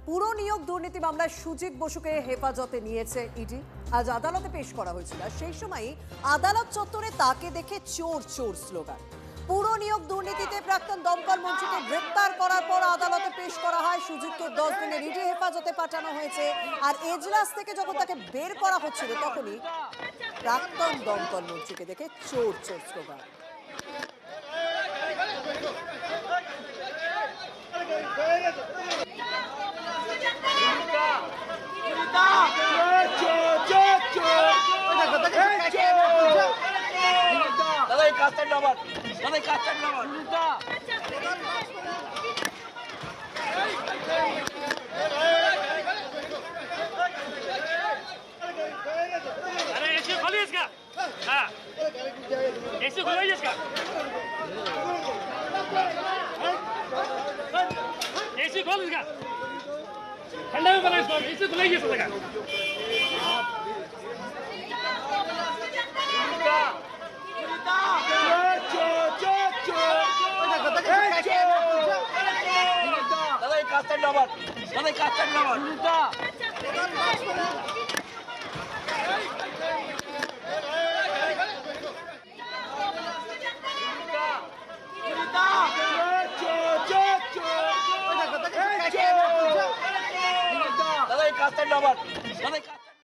পুরো নিয়োগ দুর্নীতি মামলায় সুজিত বসুকে হেফাজতে নিয়েছে ইডি। আজ আদালতে পেশ করা হয়েছিল। সেই সময়ই আদালত চত্বরে তাকে দেখে চোর চোর স্লোগান। পুরো নিয়োগ দুর্নীতিতে প্রাক্তন দমকল মন্ত্রীকে গ্রেপ্তার করার পর আদালতে পেশ করা হয়। সুজিতকে 10 দিনের ইডি হেফাজতে পাঠানো হয়েছে। আর এজলাস থেকে যখন তাকে বের করা হচ্ছিল তখনই প্রাক্তন দমকল মন্ত্রীকে দেখে চোর চোর স্লোগান। अरे एसी खोलिए इसका। हाँ एसी खोलिए इसका। एसी खोल इसका। ठंडा में बना इसको। एसी खुलाइए इसका। দাদা এই কাজটা